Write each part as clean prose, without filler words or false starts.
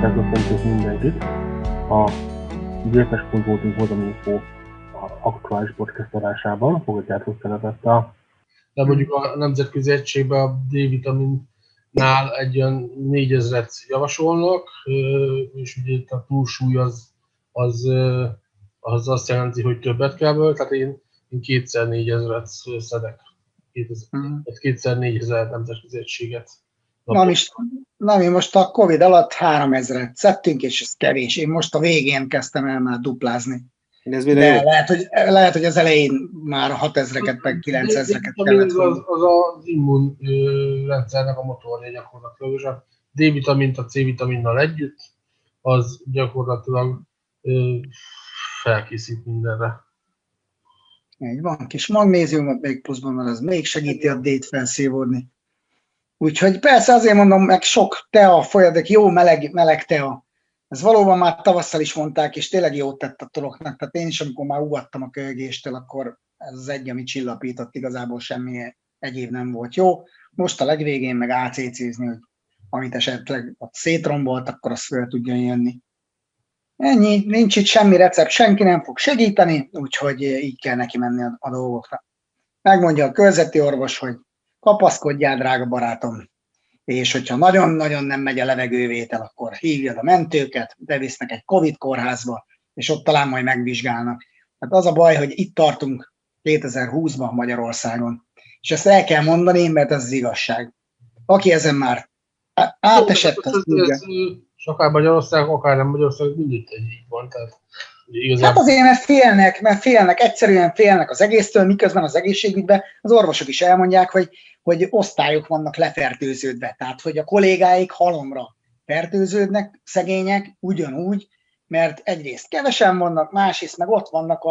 Szeretettel köszöntök mindenkit. A Gyépes.hu Vodom.info aktuális podcast adásában fogadjátok szeretettel. De mondjuk a nemzetközi egységben a D-vitaminnál egy olyan 4000-et javasolnak, és ugye itt a túlsúly az azt jelenti, hogy többet kell belőle, tehát én 2x4000-et szedek. 2x4000 nemzetközi egységet. Na mi most a Covid alatt 3000-et szedtünk, és ez kevés. Én most a végén kezdtem el már duplázni. De lehet, hogy az elején már 6000-eket, meg 9000-eket kellett volna. Az az immunrendszernek a motorja gyakorlatilag, és a D-vitamint a C-vitaminnal együtt, az gyakorlatilag felkészít mindenre. Így van, kis magnéziumot még pluszban van, az még segíti a D-t felszívódni. Úgyhogy persze azért mondom, meg sok tea, folyadék, jó meleg tea. Ez valóban már tavasszal is mondták, és tényleg jót tett a toroknak. Tehát én is, amikor már ugattam a köhögéstől, akkor ez az egy, ami csillapított, igazából semmi egyéb nem volt jó. Most a legvégén meg ACC-zni, hogy amit esetleg ott szétrombolt, akkor az föl tudjon jönni. Ennyi, nincs itt semmi recept, senki nem fog segíteni, úgyhogy így kell neki menni a dolgoknak. Megmondja a körzeti orvos, hogy kapaszkodjál, drága barátom, és hogyha nagyon-nagyon nem megy a levegővétel, akkor hívjad a mentőket, bevisznek egy Covid kórházba, és ott talán majd megvizsgálnak. Hát az a baj, hogy itt tartunk 2020-ban Magyarországon, és ezt el kell mondani, mert ez az igazság. Aki ezen már átesett, az tudja. És akár Magyarország, akár nem Magyarország, mindig így van. Tehát, hát azért, mert félnek, egyszerűen félnek az egésztől, miközben az egészségügyben az orvosok is elmondják, hogy osztályok vannak lefertőződve. Tehát, hogy a kollégáik halomra fertőződnek, szegények, ugyanúgy, mert egyrészt kevesen vannak, másrészt meg ott vannak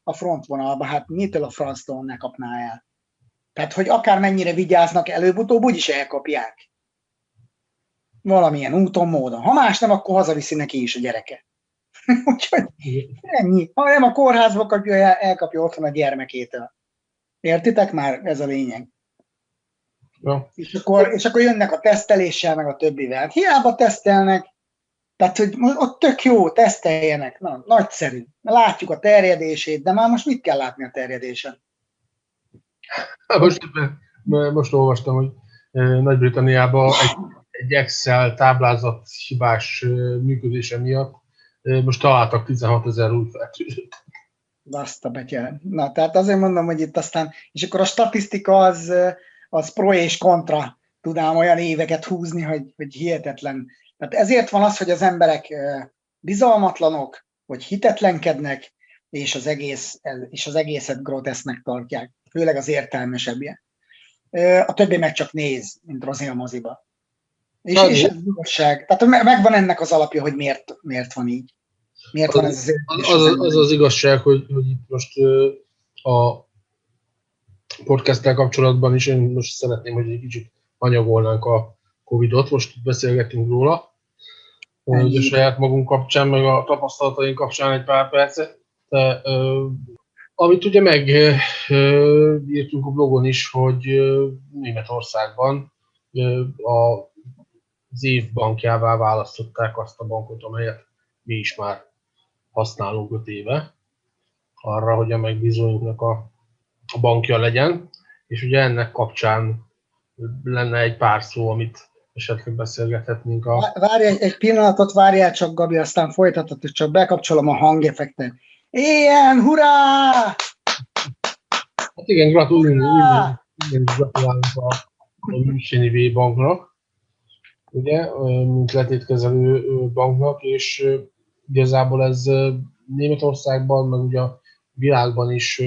a frontvonalban, hát mitől a franctól ne kapná el. Tehát, hogy akármennyire vigyáznak, előbb-utóbb úgyis elkapják. Valamilyen úton, módon. Ha más nem, akkor hazaviszi neki is a gyereke. Úgyhogy ennyi. Ha nem a kórházba kapja, elkapja otthon a gyermekétől. Értitek már? Ez a lényeg. Ja. És akkor jönnek a teszteléssel, meg a többivel. Hiába tesztelnek, tehát hogy ott tök jó, teszteljenek. Na, nagyszerű. Látjuk a terjedését, de már most mit kell látni a terjedésen? Most olvastam, hogy Nagy-Britanniában egy Excel táblázat hibás működése miatt most találtak 16 000 új fertőzött. Azt a betyár. Na, tehát azért mondom, hogy itt aztán, és akkor a statisztika az pro és kontra tudám olyan éveket húzni, hogy hihetetlen. Tehát ezért van az, hogy az emberek bizalmatlanok, hogy hitetlenkednek, és az egészet grotesznek tartják. Főleg az értelmesebbje. A többi meg csak néz, mint Rozi a moziba. És ez igazság. Tehát megvan ennek az alapja, hogy miért van így. Miért van ez az igazság, hogy itt most a podcasttel kapcsolatban is én most szeretném, hogy egy kicsit anyagolnánk a Covid-ot. Most beszélgetünk róla, hogy a saját magunk kapcsán, meg a tapasztalataink kapcsán egy pár percet. De, amit ugye megírtunk a blogon is, hogy Németországban az év bankjává választották azt a bankot, amelyet mi is már használunk 5 éve, arra, hogy a megbízóinknak a bankja legyen, és ugye ennek kapcsán lenne egy pár szó, amit esetleg beszélgethetnénk Várj egy pillanatot, várjál csak, Gabi, aztán folytatod, és csak bekapcsolom a hangeffektet. Ilyen, hurrá! Hát igen, gratulálunk a Müncheni V-banknak, ugye, mint letétkezelő banknak, és igazából ez Németországban, meg ugye a világban is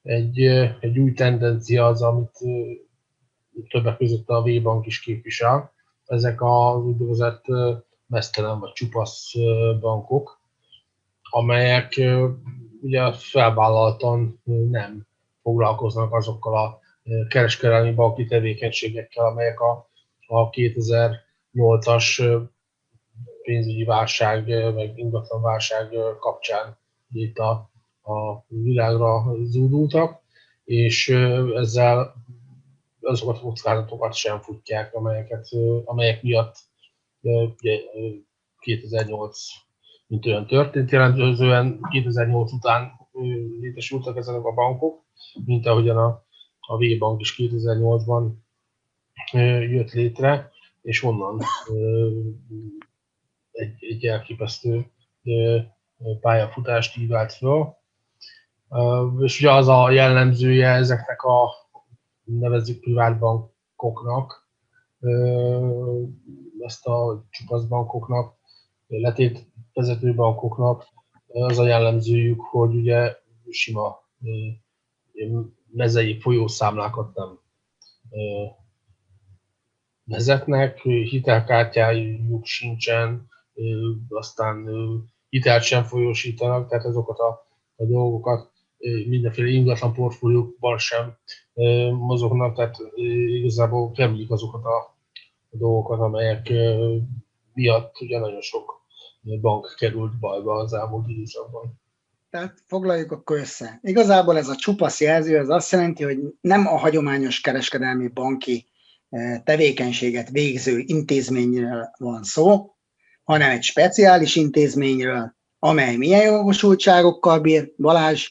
egy új tendencia az, amit többek között a V-bank is képvisel. Ezek az úgynevezett meztelen vagy csupasz bankok, amelyek ugye felvállaltan nem foglalkoznak azokkal a kereskedelmi banki tevékenységekkel, amelyek a 2008-as pénzügyi válság, meg ingatlan válság kapcsán itt a világra zúdultak, és ezzel azokat a kockázatokat sem futják, amelyek miatt ugye, 2008 mint olyan történt, jelentően 2008 után létesültek ezek a bankok, mint ahogyan a V-bank is 2008-ban jött létre, és onnan egy elképesztő pályafutást ívált föl. És ugye az a jellemzője ezeknek a nevezzük privátbankoknak, ezt a csupaszbankoknak, letétvezető bankoknak, az a jellemzőjük, hogy ugye sima mezei folyószámlákat nem vezetnek, hitelkártyájuk sincsen, aztán hitelt sem folyósítanak, tehát azokat a dolgokat mindenféle ingatlan portfóliókban sem mozognak, tehát igazából kerülik azokat a dolgokat, amelyek miatt ugye nagyon sok bank került bajba az elmúlt időszakban. Tehát foglaljuk akkor össze. Igazából ez a csupasz jelző, ez azt jelenti, hogy nem a hagyományos kereskedelmi banki tevékenységet végző intézményről van szó, hanem egy speciális intézményről, amely milyen jogosultságokkal bír. Balázs?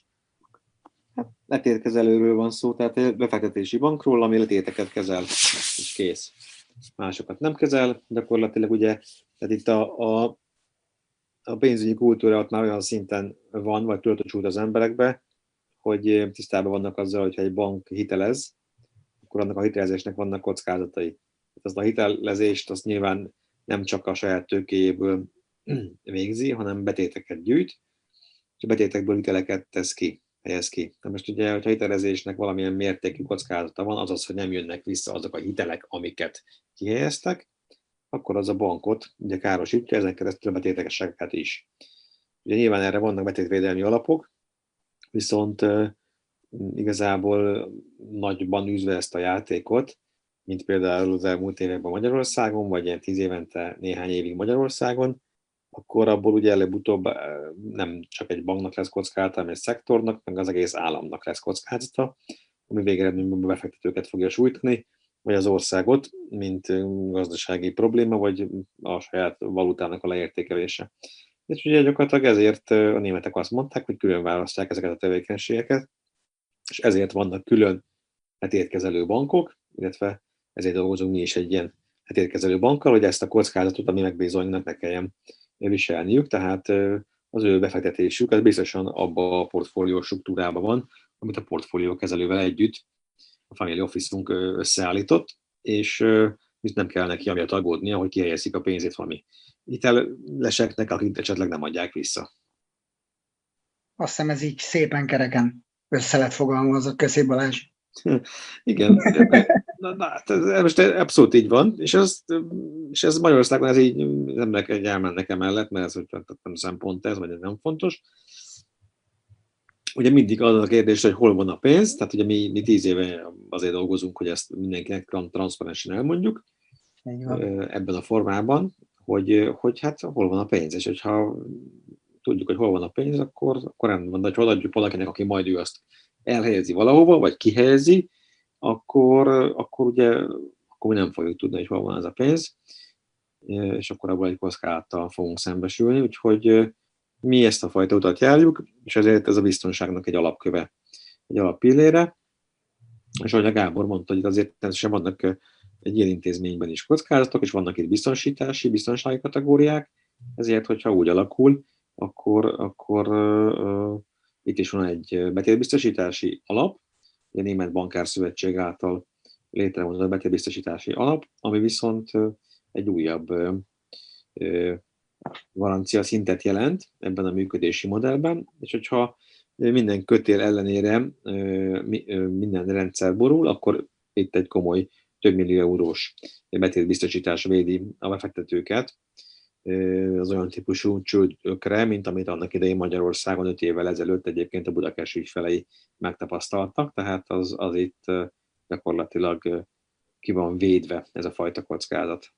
Hát letétkezelőről van szó, tehát egy befektetési bankról, ami letéteket kezel, és kész. Másokat nem kezel, gyakorlatilag ugye, tehát itt a pénzügyi kultúra ott már olyan szinten van, vagy töltöcsült az emberekbe, hogy tisztában vannak azzal, hogyha egy bank hitelez, akkor annak a hitelezésnek vannak kockázatai. Az a hitelezést azt nyilván nem csak a saját tőkéjéből végzi, hanem betéteket gyűjt, és a betétekből hiteleket helyez ki. Na most ugye, hogyha a hitelezésnek valamilyen mértékű kockázata van, azaz, hogy nem jönnek vissza azok a hitelek, amiket kihelyeztek, akkor az a bankot ugye károsítja, ezen keresztül a betéteseket is. Ugye nyilván erre vannak betétvédelmi alapok, viszont igazából nagyban űzve ezt a játékot, mint például az elmúlt években Magyarországon, vagy ilyen 10 évente néhány évig Magyarországon, akkor abból ugye előbb-utóbb nem csak egy banknak lesz kockázata, hanem egy szektornak, meg az egész államnak lesz kockázata, ami végeredményben a befektetőket fogja sújtani, vagy az országot, mint gazdasági probléma, vagy a saját valutának a leértékelése. És ugye gyakorlatilag ezért a németek azt mondták, hogy külön választják ezeket a tevékenységeket, és ezért vannak külön letétkezelő bankok, illetve ezért dolgozunk mi is egy ilyen letétkezelő bankkal, hogy ezt a kockázatot, ami megbízolnak, ne kelljen viselniük, tehát az ő befektetésük az biztosan abba a portfólió struktúrában van, amit a portfólió kezelővel együtt a Family Office-unk összeállított, és nem kell neki amiatt aggódnia, hogy kihelyezik a pénzét valami hiteleseknek, akik esetleg nem adják vissza. Azt hiszem ez így szépen kereken össze lett fogalmazva. Köszi, Balázs. Igen, hát ez most abszolút így van, és ez Magyarországon ez így nem neked elmennek emellett, mert ez hogy nem szempont ez, vagy ez nem fontos. Ugye mindig az a kérdés, hogy hol van a pénz, tehát ugye mi 10 éve azért dolgozunk, hogy ezt mindenkinek transzparensen elmondjuk ebben a formában, hogy hát hol van a pénz, és hogyha tudjuk, hogy hol van a pénz, akkor rendben van, de hogy adjuk valakinek, aki majd ő azt elhelyezi valahova, vagy kihelyezi, akkor mi nem fogjuk tudni, hogy hol van ez a pénz, és akkor abban egy kockázattal fogunk szembesülni, úgyhogy mi ezt a fajta utat járjuk, és ezért ez a biztonságnak egy alapköve, egy alappillére, és ahogy a Gábor mondta, hogy azért természetesen vannak egy ilyen intézményben is kockázatok, és vannak itt biztonsági kategóriák, ezért, hogyha úgy alakul, akkor itt is van egy betétbiztosítási alap, a Német Bankárszövetség által létrehozott betétbiztosítási alap, ami viszont egy újabb garancia szintet jelent ebben a működési modellben, és hogyha minden kötél ellenére minden rendszer borul, akkor itt egy komoly több millió eurós betétbiztosítás védi a befektetőket az olyan típusú csődökre, mint amit annak idején Magyarországon 5 évvel ezelőtt egyébként a Budakes ügyfelei megtapasztaltak, tehát az itt gyakorlatilag ki van védve ez a fajta kockázat.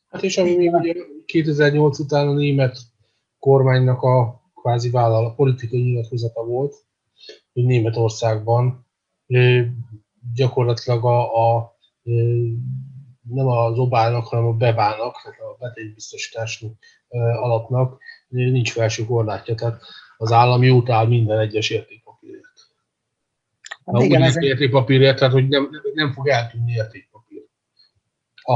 Hát és ami még ugye 2008 után a német kormánynak a kvázi politikai nyilatkozata volt, hogy Németországban gyakorlatilag a nem az obának, hanem a beválnak, a betétbiztosítási alapnak nincs felső korlátja, tehát az állam jót áll minden egyes értékpapírért. Hát igen, ez értékpapírért, tehát hogy nem fog eltűnni értékpapír.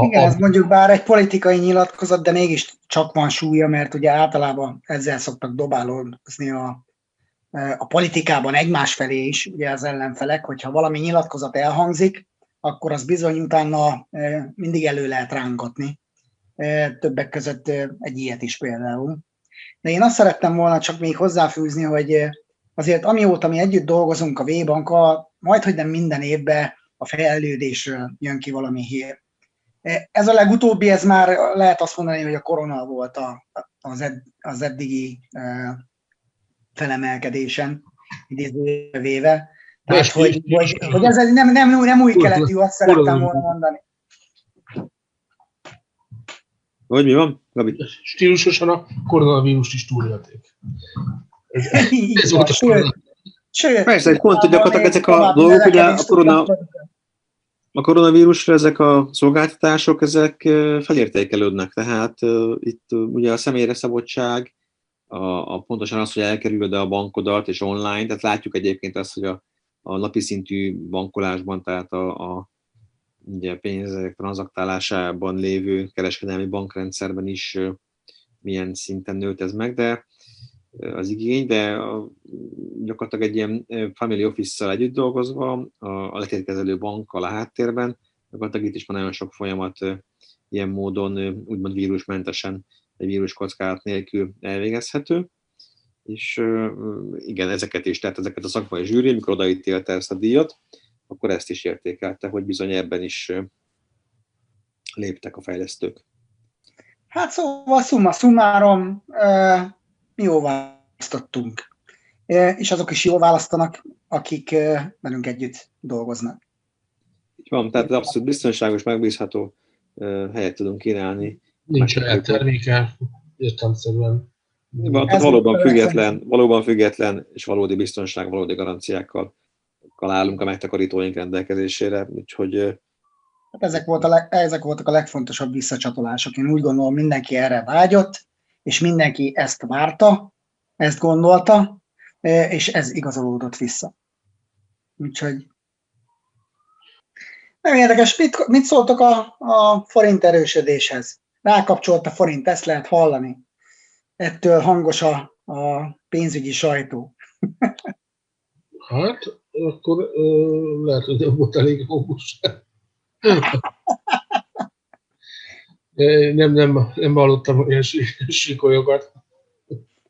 Igen, ez mondjuk bár egy politikai nyilatkozat, de mégis csak van súlya, mert ugye általában ezzel szoktak dobálózni a politikában egymás felé is, ugye az ellenfelek, hogyha valami nyilatkozat elhangzik, akkor az bizony utána mindig elő lehet rángatni. Többek között egy ilyet is például. De én azt szerettem volna csak még hozzáfűzni, hogy azért amióta mi együtt dolgozunk a V-bankkal, majdhogy nem minden évben a fejlődésről jön ki valami hír. Ez a legutóbbi, ez már lehet azt mondani, hogy a korona volt az eddigi felemelkedésen, idézőjelbe véve. Tehát, hogy ez nem új keletű, azt szerettem volna mondani. Hogy mi van, Gabi? Stílusosan a koronavírust is túlélték. Persze, egy pont, hogy gyakorlatilag ezek a dolgok, ugye a koronavírusra ezek a szolgáltatások, ezek felértékelődnek, tehát itt ugye a személyre szabadság, pontosan az, hogy elkerülöd a bankodat és online, tehát látjuk egyébként azt, hogy a napi szintű bankolásban, tehát a ugye pénzek tranzaktálásában lévő kereskedelmi bankrendszerben is milyen szinten nőtt ez meg, de az igény, de gyakorlatilag egy ilyen family office-szal együtt dolgozva, a letétkezelő bankkal a háttérben, gyakorlatilag itt is van nagyon sok folyamat ilyen módon úgymond vírusmentesen, egy víruskockázat nélkül elvégezhető. És igen, ezeket is, tehát ezeket a szakmai zsűri, amikor odaítélte ezt a díjat, akkor ezt is értékelte, hogy bizony ebben is léptek a fejlesztők. Hát szóval summa summarum, mi jól választottunk. És azok is jól választanak, akik velünk együtt dolgoznak. Így van, tehát abszolút biztonságos, megbízható helyet tudunk kínálni. Nincs olyan terméke, értelemszerűen. Valóban független és valódi biztonság, valódi garanciákkal állunk a megtakarítóink rendelkezésére, úgyhogy... Hát ezek voltak a legfontosabb visszacsatolások. Én úgy gondolom, mindenki erre vágyott, és mindenki ezt várta, ezt gondolta, és ez igazolódott vissza. Úgyhogy nem érdekes, mit szóltok a forint erősödéshez? Rákapcsolt a forint, ezt lehet hallani. Ettől hangos a pénzügyi sajtó. Hát, akkor lehet, hogy nem volt elég hangos. Nem hallottam olyan sikolyokat.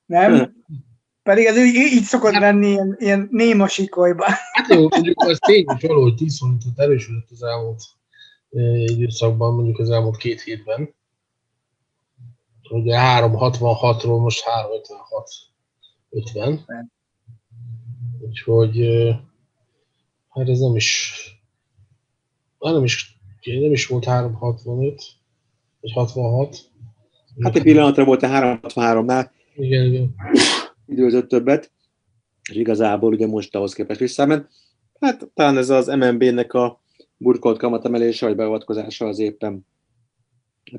Nem? Pedig ez így szokott lenni ilyen néma sikolyban. Hát jó, mondjuk ez tény is valahogy 10 forintot erősödött az elmúlt időszakban, mondjuk az elmúlt 2 hétben. Ugye 3,66-ról most 3,56-50. Úgyhogy hát ez nem is volt 3,65 vagy 66. Hát egy pillanatra volt a 3,63-nál. Igen. Időzött többet, és igazából ugye most ahhoz képest visszament. Hát talán ez az MNB-nek a burkolt kamatemelése vagy beavatkozása az éppen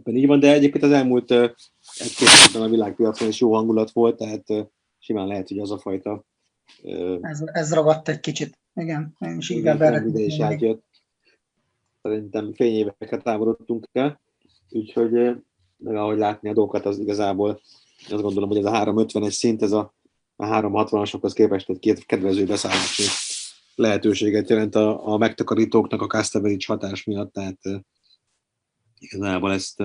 így van, de egyébként az elmúlt egy-két évben a világpiacon is jó hangulat volt, tehát simán lehet, hogy az a fajta... Ez ragadt egy kicsit, igen. Én is inkább erre ide is átjött. Szerintem fényéveket távolodtunk el, úgyhogy meg ahogy látni a dolgokat, az igazából azt gondolom, hogy ez a 3,50-es szint, ez a 3,60-asokhoz képest egy két kedvező beszállási lehetőséget jelent a megtakarítóknak a coverage hatás miatt, tehát igazából ezt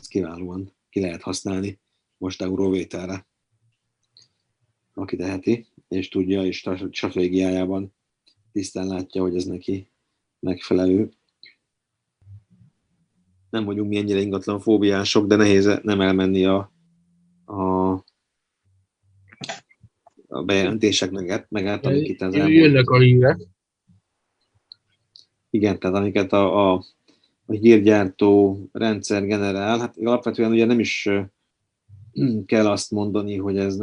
kiválóan ki lehet használni most euróvételre. Aki teheti, és tudja, és stratégiájában tisztán látja, hogy ez neki megfelelő. Nem vagyunk mi ennyire ingatlan fóbiások, de nehéz nem elmenni a bejelentések meg át, amik itt az elmúlt. Jönnek a hírek. Igen, tehát amiket a hírgyártó rendszer generál, hát alapvetően ugye nem is kell azt mondani, hogy ez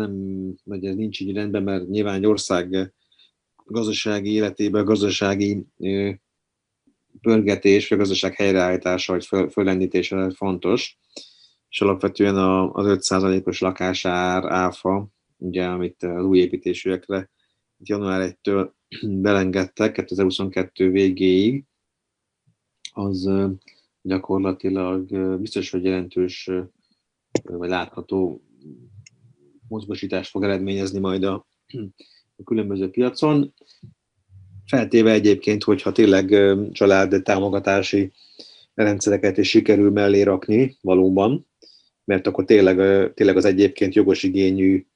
nincs így rendben, mert nyilván egy ország gazdasági életében, gazdasági pörgetés, vagy a gazdaság helyreállítása, vagy föllendítése fontos, és alapvetően az 5%-os lakásár áfa, ugye, amit az új építésűekre január 1-től belengedtek 2022 végéig, az gyakorlatilag biztos, hogy jelentős vagy látható mozgósítást fog eredményezni majd a különböző piacon. Feltéve egyébként, hogyha tényleg család támogatási rendszereket is sikerül mellé rakni valóban, mert akkor tényleg az egyébként jogos igényű,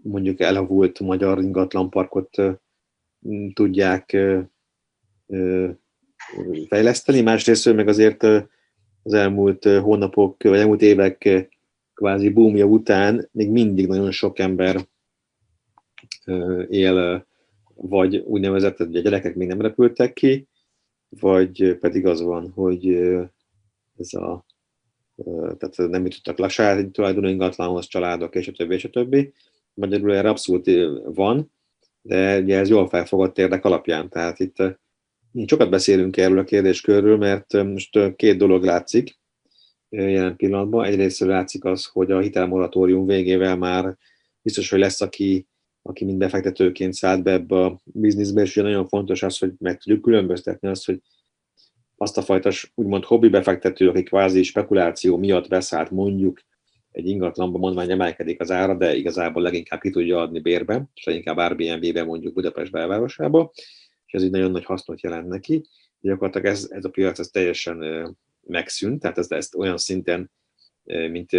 mondjuk elavult magyar ingatlanparkot tudják fejleszteni. Másrészt meg azért az elmúlt hónapok, vagy elmúlt évek kvázi boomja után még mindig nagyon sok ember él, vagy úgynevezett, hogy a gyerekek még nem repültek ki, vagy pedig az van, hogy tehát nem jutottak saját tulajdonú ingatlanhoz, családok, és a többi, és a többi. Magyarul erre abszolút van, de ugye ez jól felfogott érdek alapján. Tehát itt sokat beszélünk erről a kérdéskörről, mert most két dolog látszik jelen pillanatban. Egyrészt látszik az, hogy a hitelmoratórium végével már biztos, hogy lesz, aki mind befektetőként szállt be ebbe a bizniszbe, és ugye nagyon fontos az, hogy meg tudjuk különböztetni azt, hogy azt a fajta úgymond hobbi befektető, aki kvázi spekuláció miatt beszállt mondjuk egy ingatlanba, mondvány emelkedik az ára, de igazából leginkább ki tudja adni bérbe, és leginkább Airbnb-be mondjuk Budapest belvárosába, és ez így nagyon nagy hasznot jelent neki. Gyakorlatilag ez a piac ez teljesen megszűnt, tehát ezt olyan szinten, mint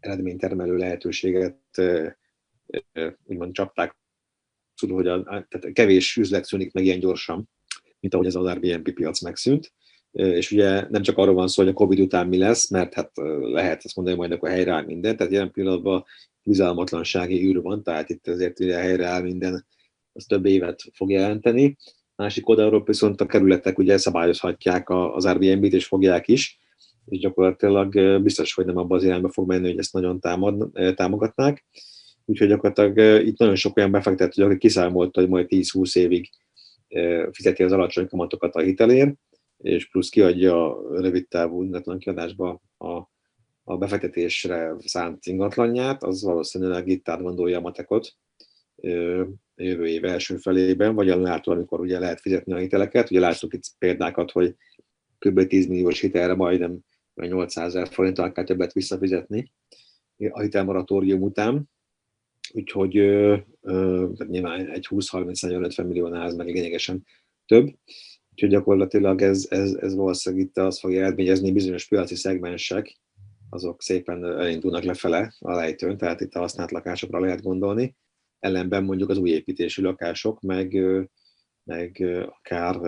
eredménytermelő lehetőséget úgymond csapták, hogy tehát kevés üzlet szűnik meg ilyen gyorsan, mint ahogy ez az Airbnb piac megszűnt. És ugye nem csak arról van szó, hogy a Covid után mi lesz, mert hát lehet azt mondani, hogy majd akkor helyreáll minden, tehát jelen pillanatban bizalmatlansági űr van, tehát itt azért ugye helyreáll minden, az több évet fog jelenteni. Másik oldalról viszont a kerületek ugye szabályozhatják az Airbnb-t, és fogják is, és gyakorlatilag biztos, hogy nem abban az irányba fog menni, hogy ezt nagyon támogatnák. Úgyhogy gyakorlatilag itt nagyon sok olyan befektető, aki kiszámolta, hogy majd 10-20 évig fizeti az alacsony kamatokat a hitelért, és plusz kiadja a rövid távú ingatlan kiadásba a befektetésre szánt ingatlanját, az valószínűleg itt átgondolja a matekot jövő év első felében, vagy januártól, amikor ugye lehet fizetni a hiteleket. Ugye láttuk itt példákat, hogy kb. 10 milliós hitelre majdnem 800 000 forinttal kell többet visszafizetni a hitelmoratórium után. Úgyhogy nyilván egy 20-30-40-50 milliónál ez meg lényegesen több. Úgyhogy gyakorlatilag ez valószínűleg itt azt fogja eredményezni, bizonyos piaci szegmensek, azok szépen elindulnak lefele a lejtőn, tehát itt a használt lakásokra lehet gondolni. Ellenben mondjuk az új építésű lakások, meg akár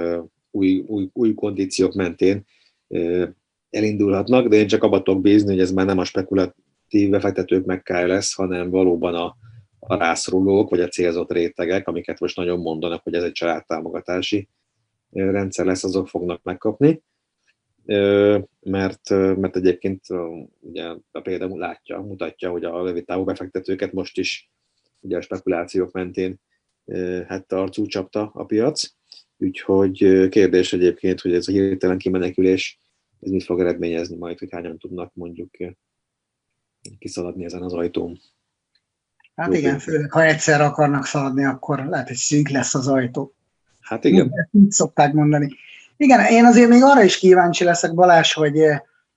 új kondíciók mentén elindulhatnak, de én csak abba tudok bízni, hogy ez már nem a spekulatív befektetők megkáll lesz, hanem valóban a rászorulók, vagy a célzott rétegek, amiket most nagyon mondanak, hogy ez egy családtámogatási rendszer lesz, azok fognak megkapni, mert egyébként ugye a példa mutatja, hogy a rövidtávú befektetőket most is ugye a spekulációk mentén hát arcú csapta a piac, úgyhogy kérdés egyébként, hogy ez a hirtelen kimenekülés, ez mit fog eredményezni majd, hogy hányan tudnak mondjuk kiszaladni ezen az ajtón. Hát igen, főleg ha egyszer akarnak szaladni, akkor lehet, hogy szűk lesz az ajtó. Hát igen. Így szokták mondani. Igen, én azért még arra is kíváncsi leszek, Balázs, hogy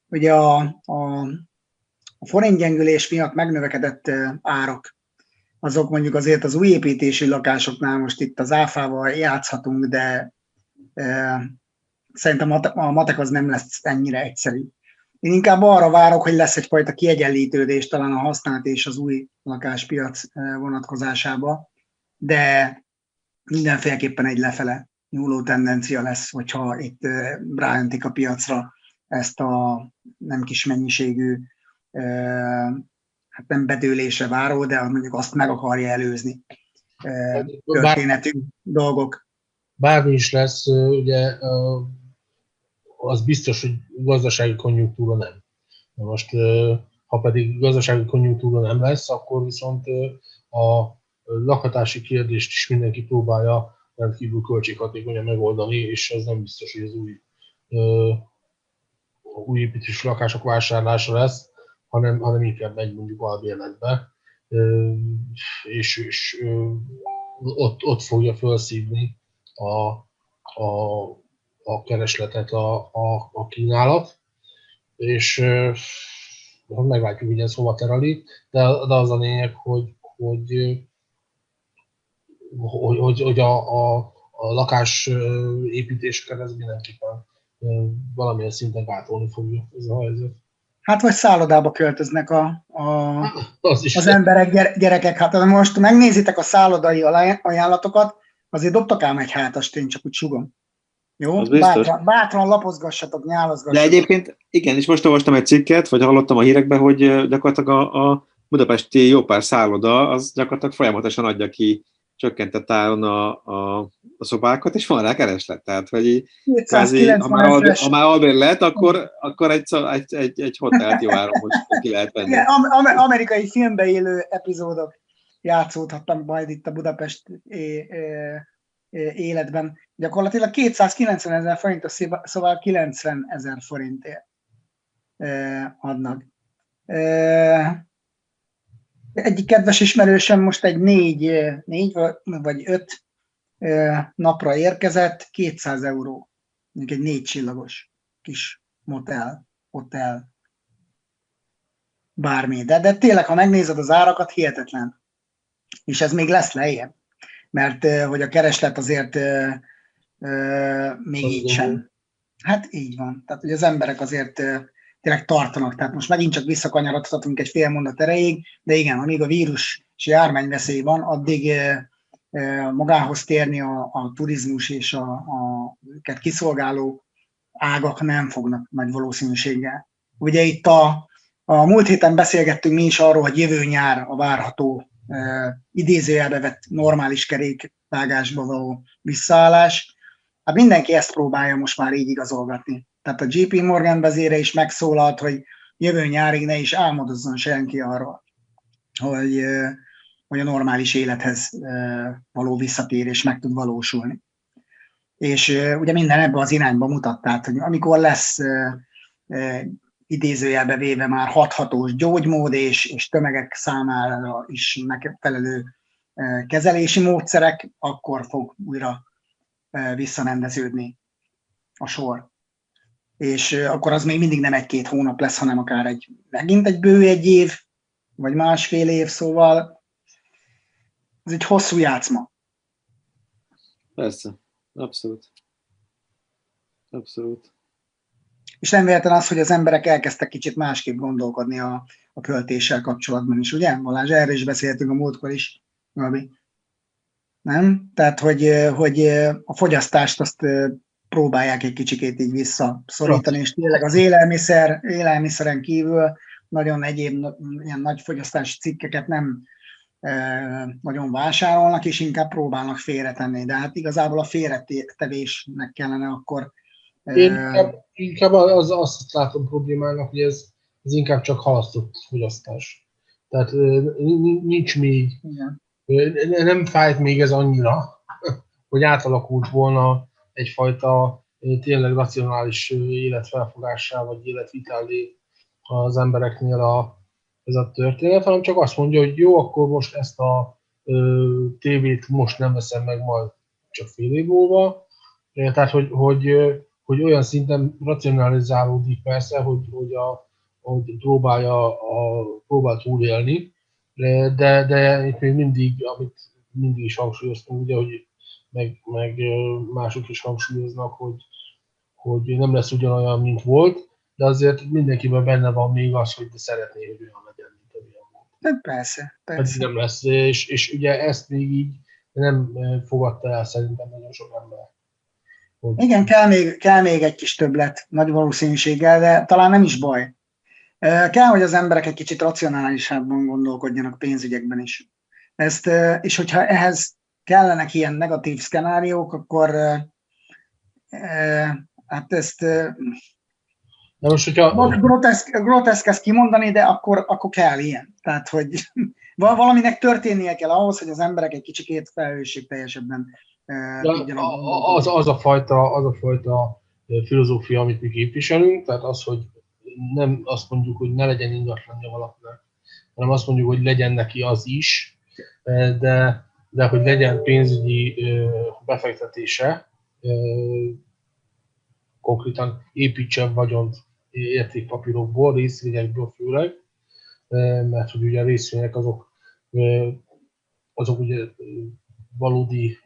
ugye a forintgyengülés miatt megnövekedett árak, azok mondjuk azért az új építésű lakásoknál most itt az áfával játszhatunk, de szerintem a matek az nem lesz ennyire egyszerű. Én inkább arra várok, hogy lesz egyfajta kiegyenlítődés talán a használt és az új lakáspiac vonatkozásába, de mindenféleképpen egy lefele nyúló tendencia lesz, hogyha itt ráöntik a piacra ezt a nem kis mennyiségű, hát nem bedőlésre váró, de mondjuk azt meg akarja előzni történetű dolgok. Bármi is lesz, ugye az biztos, hogy gazdasági konjunktúra nem. Na most, ha pedig gazdasági konjunktúra nem lesz, akkor viszont a lakhatási kérdést is mindenki próbálja rendkívül költséghatékonyan megoldani, és ez nem biztos, hogy az új építésű lakások vásárlása lesz, hanem inkább megy mondjuk albérletbe, és ott fogja felszívni a keresletet a kínálat, és meglátjuk, hogy ez hova tereli, de az a lényeg, hogy a lakásépítéseket ez mindenképpen valamilyen szinten gátolni fogja ez a helyzet. Hát vagy szállodába költöznek az emberek, gyerekek. Hát most megnézitek a szállodai ajánlatokat, azért dobtak ám egy hátast, én csak úgy sugom. Jó? Bátran lapozgassatok, nyálozgassatok. De egyébként igen, és most olvastam egy cikket, vagy hallottam a hírekben, hogy gyakorlatilag a budapesti jó pár szálloda, az gyakorlatilag folyamatosan adja ki csökkentett áron a szobákat, és van rá kereslet. Tehát, hogy kvázi, ha már albérlet, akkor egy hotelt jó áron most ki lehet venni. Igen, amerikai filmbe élő epizódok játszódhatnak majd itt a Budapest életben. Gyakorlatilag 290 000 forint, szóval 90 000 forintért adnak. Egyik kedves ismerősöm most egy 4 vagy 5 napra érkezett, 200 euró. Mondjuk egy 4 csillagos kis motel, hotel, bármi. De tényleg, ha megnézed az árakat, hihetetlen. És ez még lesz lejjebb. Mert hogy a kereslet azért még így sem. Hát így van. Tehát, hogy az emberek azért tényleg tartanak. Tehát most megint csak visszakanyarodhatunk egy fél mondat erejéig, de igen, amíg a vírus és járványveszély van, addig magához térni a turizmus és őket kiszolgáló ágak nem fognak nagy valószínűséggel. Ugye itt a múlt héten beszélgettünk mi is arról, hogy jövő nyár a várható idézőjelbe vett normális kerékvágásba való visszaállás. Hát mindenki ezt próbálja most már így igazolgatni. Tehát a JP Morgan vezére is megszólalt, hogy jövő nyárig ne is álmodozzon senki arról, hogy a normális élethez való visszatérés meg tud valósulni. És ugye minden ebbe az irányba mutat, tehát hogy amikor lesz idézőjelbe véve már hathatós gyógymód és tömegek számára is megfelelő kezelési módszerek, akkor fog újra visszarendeződni a sor. És akkor az még mindig nem 1-2 hónap lesz, hanem akár megint egy bő 1 év, vagy másfél év, szóval ez egy hosszú játszma. Persze, abszolút. Abszolút. És nem véletlen az, hogy az emberek elkezdtek kicsit másképp gondolkodni a költéssel kapcsolatban is, ugye? Balázs, erről is beszéltünk a múltkor is, Gabi. Nem? Tehát, hogy a fogyasztást azt próbálják egy kicsikét így visszaszorítani, és tényleg az élelmiszeren kívül nagyon egyéb ilyen nagy fogyasztási cikkeket nem nagyon vásárolnak, és inkább próbálnak félretenni. De hát igazából a félretevésnek kellene akkor... Én inkább azt látom problémának, hogy ez inkább csak halasztott fogyasztás. Tehát nincs még, nem fájt még ez annyira, hogy átalakult volna egyfajta tényleg racionális életfelfogássá, vagy életvitelé az embereknél ez a történet, hanem csak azt mondja, hogy jó, akkor most ezt a tévét most nem veszem meg, majd csak fél év múlva. Tehát, hogy olyan szinten racionalizálódik persze, hogy próbál túlélni, de itt még mindig, amit mindig is hangsúlyoztunk, ugye, hogy meg mások is hangsúlyoznak, hogy nem lesz ugyanolyan, mint volt, de azért mindenkiben benne van még az, hogy szeretné, hogy olyan legyen, mint amilyen volt. Persze. Nem lesz, és ugye ezt még így nem fogadta el szerintem nagyon sok ember. Igen, kell még egy kis többlet, nagy valószínűséggel, de talán nem is baj. Kell, hogy az emberek egy kicsit racionálisabban gondolkodjanak pénzügyekben is. És hogyha ehhez kellenek ilyen negatív szkenáriók, akkor hát ezt de most, hogyha... groteszk ezt kimondani, de akkor kell ilyen. Tehát, hogy valaminek történnie kell ahhoz, hogy az emberek egy kicsikét felelősségteljesebben tudjanak az a fajta filozófia, amit mi képviselünk, tehát az, hogy nem azt mondjuk, hogy ne legyen ingatlanja valakinek, hanem azt mondjuk, hogy legyen neki az is, de hogy legyen pénzügyi befektetése, konkrétan építsen vagyont értékpapírokból, részvényekből főleg, mert hogy ugye a részvények azok ugye valódi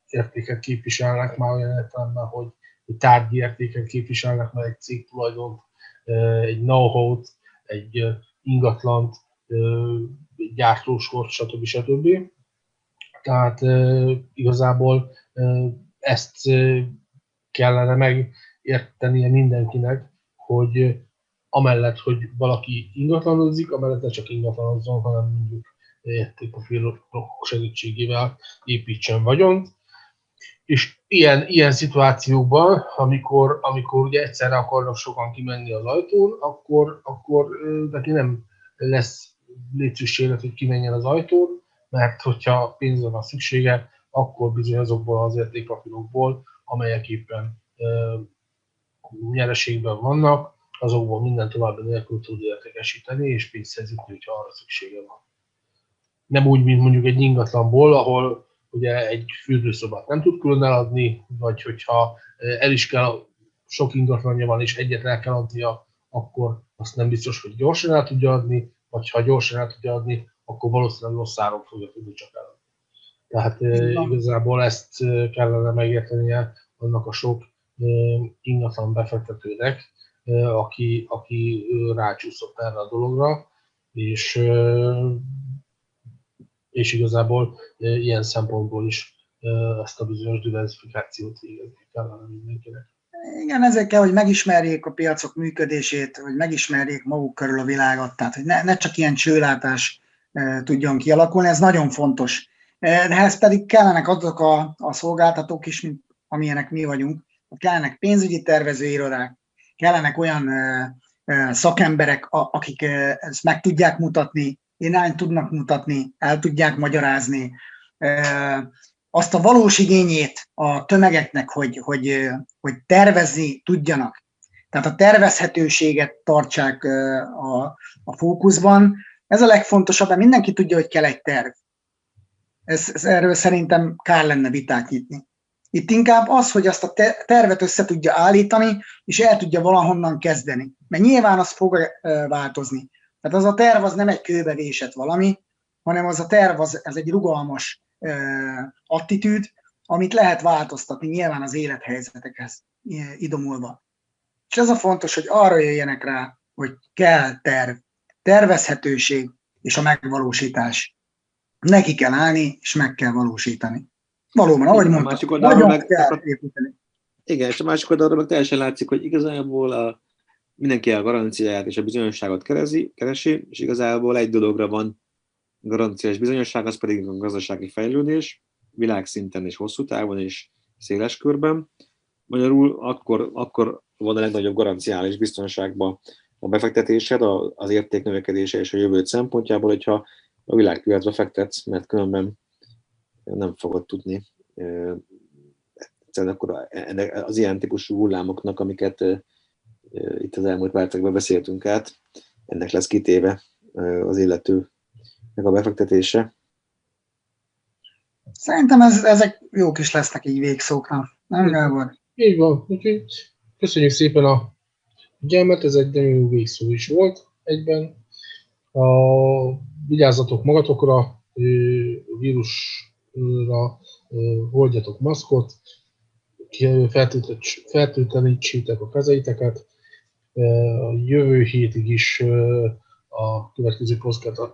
értéket képviselnek, már olyan értelemben, hogy tárgyi értéket képviselnek, mert egy cég tulajdont, egy know-how-t, egy ingatlant, egy gyártósort, stb. Tehát igazából ezt kellene megértenie mindenkinek, hogy amellett, hogy valaki ingatlanozik, amellett ne csak ingatlanozzon, hanem mondjuk értékpapírok segítségével építsen vagyont. És ilyen szituációkban, amikor ugye egyszerre akarnak sokan kimenni az ajtón, akkor neki nem lesz létszükséglet, hogy kimenjen az ajtón, mert hogyha pénzre van szüksége, akkor bizony azokból az értékpapírokból, amelyek éppen nyereségben vannak, azokból minden további nélkül tud értékesíteni, és pénzt szerzik, hogyha arra szüksége van. Nem úgy, mint mondjuk egy ingatlanból, ahol ugye egy fürdőszobát nem tud külön eladni, vagy hogyha el is kell, sok ingatlanja van, és egyet el kell adnia, akkor azt nem biztos, hogy gyorsan el tudja adni, vagy ha gyorsan el tudja adni, akkor valószínűleg rossz áron fogja tudni csak eladni. Tehát igazából ezt kellene megértenie annak a sok ingatlan befektetőnek, aki rácsúszott erre a dologra, és igazából ilyen szempontból is ezt a bizonyos diversifikációt végezni kellene mindenkinek. Igen, ezekkel, hogy megismerjék a piacok működését, hogy megismerjék maguk körül a világot, tehát hogy ne csak ilyen csőlátás tudjon kialakulni, ez nagyon fontos. De ehhez pedig kellenek azok a szolgáltatók is, mint amilyenek mi vagyunk, kellenek pénzügyi tervezőirodák, kellenek olyan szakemberek, akik ezt meg tudják mutatni, irányt tudnak mutatni, el tudják magyarázni, azt a valós igényét a tömegeknek, hogy tervezni tudjanak. Tehát a tervezhetőséget tartsák a fókuszban. Ez a legfontosabb, mert mindenki tudja, hogy kell egy terv. Erről szerintem kár lenne vitát nyitni. Itt inkább az, hogy azt a tervet össze tudja állítani, és el tudja valahonnan kezdeni. Mert nyilván az fog változni. Tehát az a terv az nem egy kőbe vésett valami, hanem az a terv az egy rugalmas attitűd, amit lehet változtatni nyilván az élethelyzetekhez idomulva. És ez a fontos, hogy arra jöjjenek rá, hogy kell terv, tervezhetőség és a megvalósítás. Neki kell állni, és meg kell valósítani. Valóban, ahogy mondtam, nagyon kell építeni. Igen, és a másik oldalról meg teljesen látszik, hogy igazából mindenki a garanciáját és a bizonyosságot keresi, és igazából egy dologra van garancia és bizonyosság, az pedig a gazdasági fejlődés, világszinten és hosszú távon és széles körben. Magyarul akkor van a legnagyobb garanciális biztonságban a befektetésed, az érték növekedése és a jövő szempontjából, hogyha a világpiacba fektetsz, mert különben nem fogod tudni egyszerűen akkor az ilyen típusú hullámoknak, amiket itt az elmúlt percekben beszéltünk át, ennek lesz kitéve az illetőnek a befektetése. Szerintem ezek jók is lesznek így végszókra. Nem, Gábor? Így van. Úgyhogy köszönjük szépen a figyelmet, ez egy nagyon jó végszó is volt egyben. Vigyázzatok magatokra, vírusra, hordjatok maszkot, fertőtlenítsétek a kezeiteket. A jövő hétig is, a következő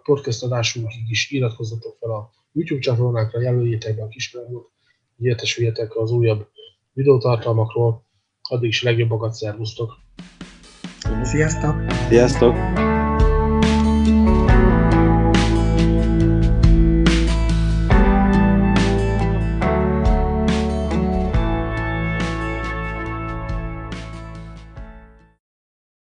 podcast adásunkig is iratkozzatok fel a YouTube csatornánkra, jelöljétek be a kisrangot, hogy értesüljetek az újabb videótartalmakról. Addig is legjobbakat, szervusztok! Sziasztok! Sziasztok!